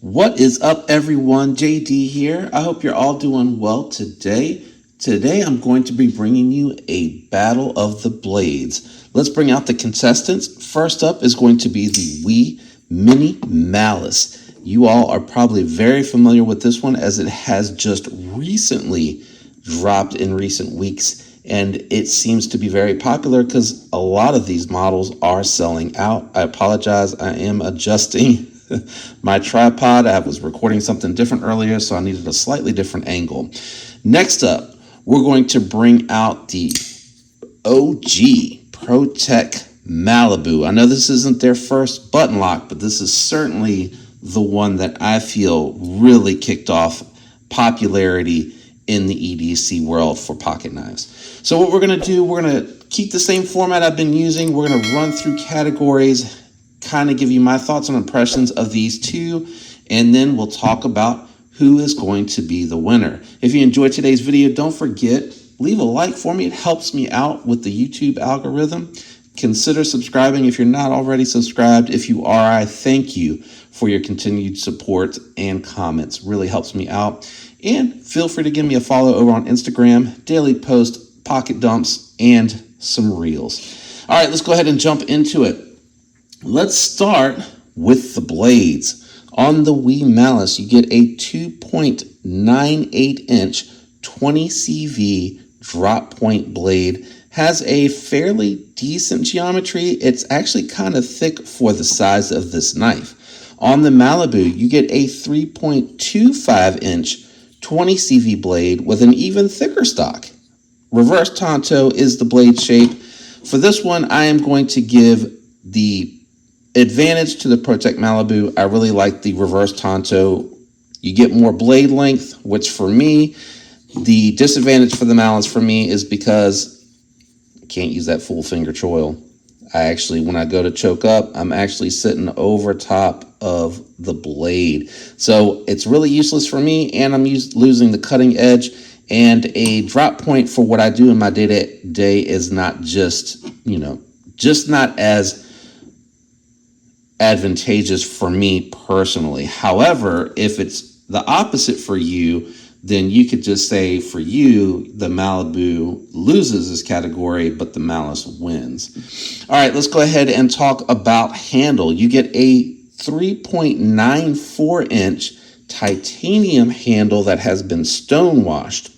What is up, everyone? JD here. I hope you're all doing well today. Today, I'm going to be bringing you a battle of the blades. Let's bring out the contestants. First up is going to be the Wii Mini Malice. You all are probably very familiar with this one as it has just recently dropped in recent weeks, and it seems to be very popular because a lot of these models are selling out. I apologize, I am adjusting my tripod. I was recording something different earlier, so I needed a slightly different angle. Next up, we're going to bring out the OG ProTech Malibu. I know this isn't their first button lock, but this is certainly the one that I feel really kicked off popularity in the EDC world for pocket knives. So what we're going to do, we're going to keep the same format I've been using. We're going to run through categories, kind of give you my thoughts and impressions of these two, and then we'll talk about who is going to be the winner. If you enjoyed today's video, don't forget, leave a like for me. It helps me out with the YouTube algorithm. Consider subscribing if you're not already subscribed. If you are, I thank you for your continued support and comments. Really helps me out. And feel free to give me a follow over on Instagram, daily post, pocket dumps, and some reels. All right, let's go ahead and jump into it. Let's start with the blades. On the Wii Malice, you get a 2.98 inch 20 CV drop point blade. Has a fairly decent geometry. It's actually kind of thick for the size of this knife. On the Malibu, you get a 3.25 inch 20 CV blade with an even thicker stock. Reverse Tonto is the blade shape. For this one, I am going to give the advantage to the ProTech Malibu. I really like the reverse Tonto. You get more blade length, which for me, the disadvantage for the Malice for me is because I can't use that full finger choil. When I go to choke up, I'm actually sitting over top of the blade. So it's really useless for me, and I'm losing the cutting edge. And a drop point for what I do in my day-to-day is not just not as advantageous for me personally. However, if it's the opposite for you, then you could just say for you, the Malibu loses this category, but the Malice wins. All right, let's go ahead and talk about handle. You get a 3.94 inch titanium handle that has been stonewashed.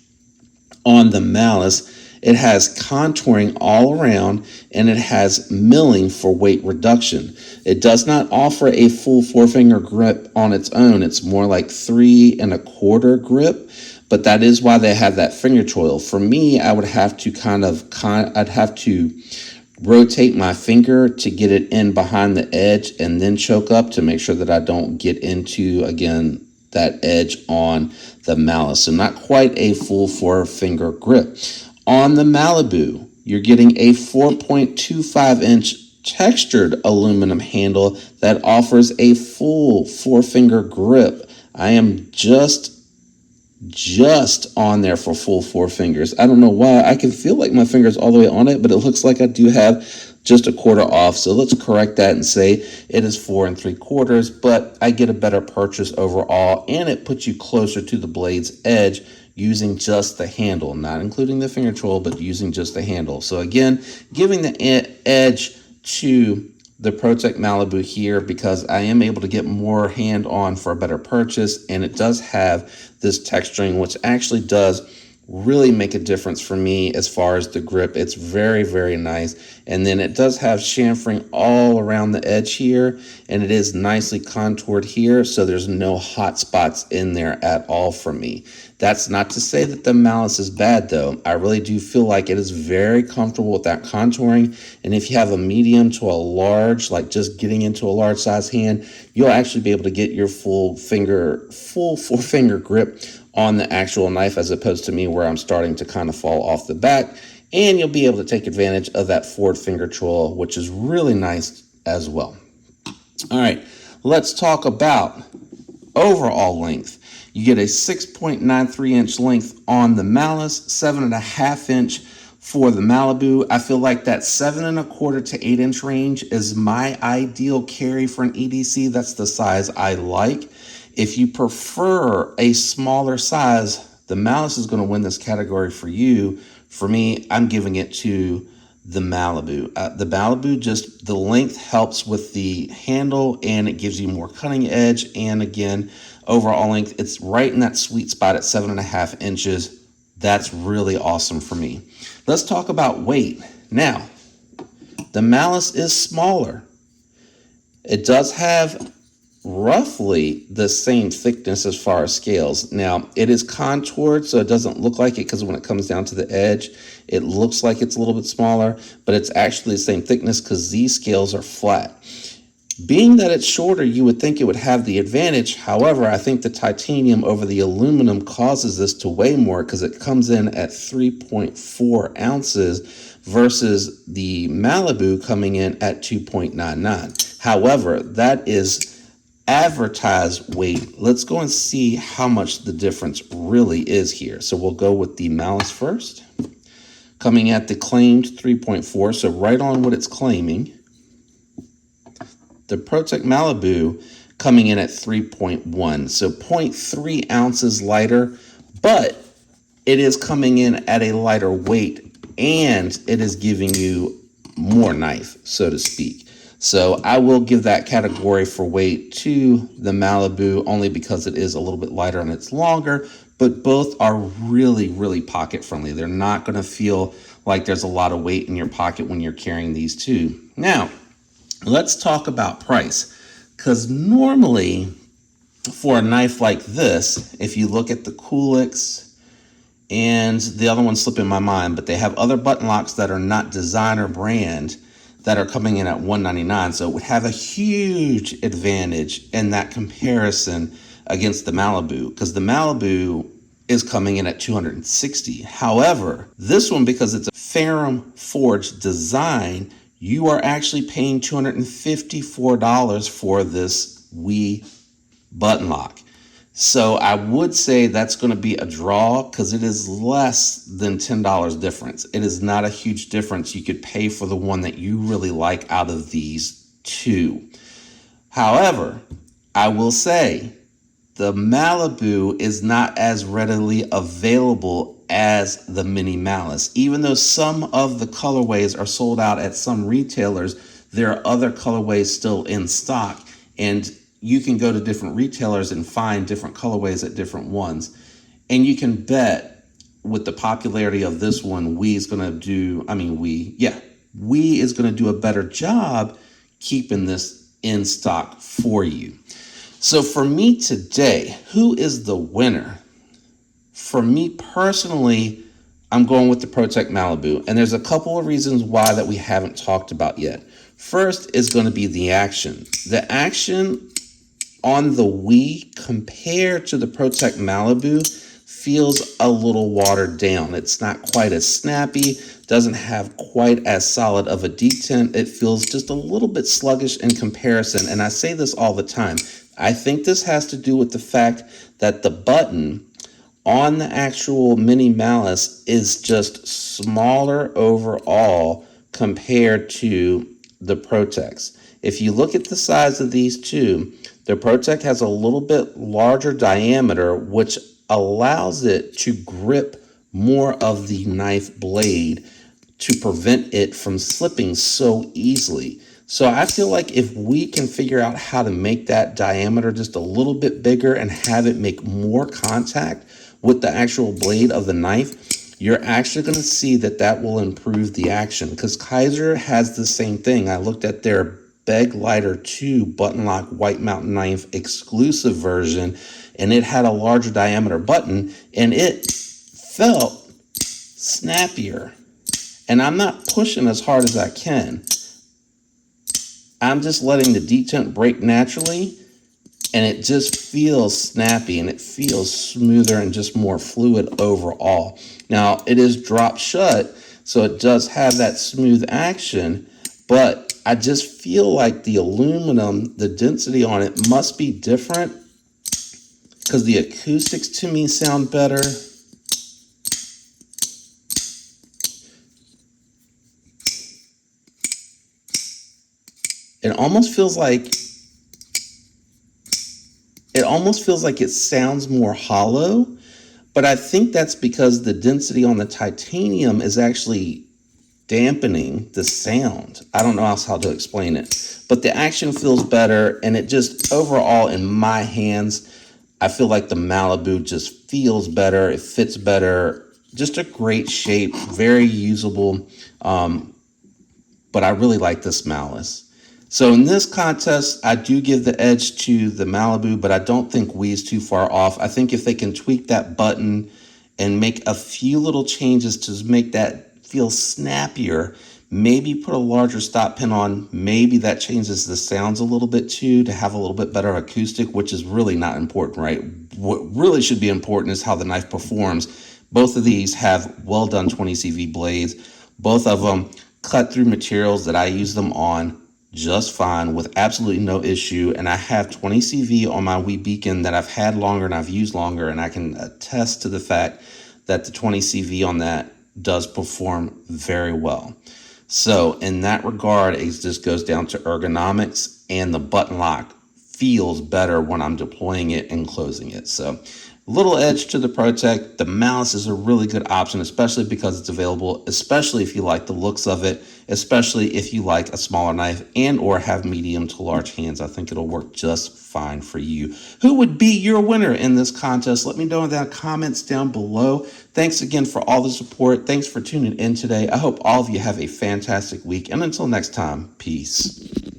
On the Malice, it has contouring all around, and it has milling for weight reduction. It does not offer a full forefinger grip on its own. It's more like 3 1/4 grip, but that is why they have that finger choil. For me, I would have to I'd have to rotate my finger to get it in behind the edge and then choke up to make sure that I don't get into, again, that edge on the Malice. So not quite a full forefinger grip. On the Malibu, you're getting a 4.25 inch textured aluminum handle that offers a full forefinger grip. I am just on there for full 4 fingers. I don't know why. I can feel like my finger's all the way on it, but it looks like I do have just 1/4 off. So let's correct that and say it is 4 3/4, but I get a better purchase overall, and it puts you closer to the blade's edge using just the handle, not including the finger choil, but using just the handle. So again, giving the edge to the ProTech Malibu here because I am able to get more hand on for a better purchase, and it does have this texturing, which actually does really make a difference for me as far as the grip. It's very, very nice. And then it does have chamfering all around the edge here, and it is nicely contoured here, so there's no hot spots in there at all for me. That's not to say that the Malice is bad, though. I really do feel like it is very comfortable with that contouring, and if you have a medium to a large, like just getting into a large size hand, you'll actually be able to get your full forefinger grip on the actual knife, as opposed to me where I'm starting to kind of fall off the back. And you'll be able to take advantage of that forward finger choil, which is really nice as well. All right, let's talk about overall length. You get a 6.93 inch length on the Malice, 7.5 inch for the Malibu. I feel like that 7 1/4 to 8 inch range is my ideal carry for an EDC. That's the size I like. If you prefer a smaller size, the Malice is going to win this category for you. For me, I'm giving it to the Malibu. The Malibu, just the length helps with the handle and it gives you more cutting edge. And again, overall length, it's right in that sweet spot at 7.5 inches. That's really awesome for me. Let's talk about weight. Now, the Malice is smaller. It does have roughly the same thickness as far as scales. Now, it is contoured, so it doesn't look like it, because when it comes down to the edge, it looks like it's a little bit smaller, but it's actually the same thickness because these scales are flat. Being that it's shorter, you would think it would have the advantage. However, I think the titanium over the aluminum causes this to weigh more because it comes in at 3.4 ounces versus the Malibu coming in at 2.99. However, that is advertised weight. Let's go and see how much the difference really is here. So we'll go with the Malice first. Coming at the claimed 3.4, so right on what it's claiming. The Protect Malibu coming in at 3.1, so 0.3 ounces lighter, but it is coming in at a lighter weight and it is giving you more knife, so to speak. So I will give that category for weight to the Malibu only because it is a little bit lighter and it's longer, but both are really, really pocket friendly. They're not going to feel like there's a lot of weight in your pocket when you're carrying these two. Now, let's talk about price, because normally for a knife like this, if you look at the Coolix and the other one's slipping my mind, but they have other button locks that are not designer brand that are coming in at $199. So it would have a huge advantage in that comparison against the Malibu, because the Malibu is coming in at $260. However, this one, because it's a ferrum forged design, you are actually paying $254 for this Wii button lock. So I would say that's going to be a draw because it is less than $10 difference. It is not a huge difference. You could pay for the one that you really like out of these two. However, I will say the Malibu is not as readily available as the Mini Malice. Even though some of the colorways are sold out at some retailers, there are other colorways still in stock, and you can go to different retailers and find different colorways at different ones. And you can bet with the popularity of this one, Wii is going to do a better job keeping this in stock for you. So for me today, who is the winner? For me personally, I'm going with the Protect Malibu, and there's a couple of reasons why that we haven't talked about yet. First is going to be the action. The action on the Wii compared to the Protect Malibu feels a little watered down. It's not quite as snappy, doesn't have quite as solid of a detent. It feels just a little bit sluggish in comparison, and I say this all the time. I think this has to do with the fact that the button on the actual Mini Malice is just smaller overall compared to the Protects. If you look at the size of these two, the Protect has a little bit larger diameter, which allows it to grip more of the knife blade to prevent it from slipping so easily. So I feel like if we can figure out how to make that diameter just a little bit bigger and have it make more contact with the actual blade of the knife, you're actually going to see that that will improve the action, because Kaiser has the same thing. I looked at their Beg Lighter 2 button lock white mountain knife exclusive version, and it had a larger diameter button and it felt snappier. And I'm not pushing as hard as I can. I'm just letting the detent break naturally, and it just feels snappy and it feels smoother and just more fluid overall. Now, it is drop shut, so it does have that smooth action, but I just feel like the aluminum, the density on it must be different because the acoustics to me sound better. It almost feels like it almost feels like it sounds more hollow, but I think that's because the density on the titanium is actually dampening the sound. I don't know else how to explain it, but the action feels better, and it just overall in my hands, I feel like the Malibu just feels better. It fits better. Just a great shape, very usable. But I really like this Malice. So in this contest, I do give the edge to the Malibu, but I don't think Wii is too far off. I think if they can tweak that button and make a few little changes to make that feel snappier, maybe put a larger stop pin on, maybe that changes the sounds a little bit too, to have a little bit better acoustic, which is really not important, right? What really should be important is how the knife performs. Both of these have well done 20CV blades. Both of them cut through materials that I use them on just fine with absolutely no issue. And I have 20CV on my Wii Beacon that I've had longer and I've used longer, and I can attest to the fact that the 20CV on that does perform very well. So in that regard, it just goes down to ergonomics, and the button lock feels better when I'm deploying it and closing it. So little edge to the Protect. The Malice is a really good option, especially because it's available, especially if you like the looks of it, especially if you like a smaller knife and or have medium to large hands. I think it'll work just fine for you. Who would be your winner in this contest? Let me know in the comments down below. Thanks again for all the support. Thanks for tuning in today. I hope all of you have a fantastic week. And until next time, peace.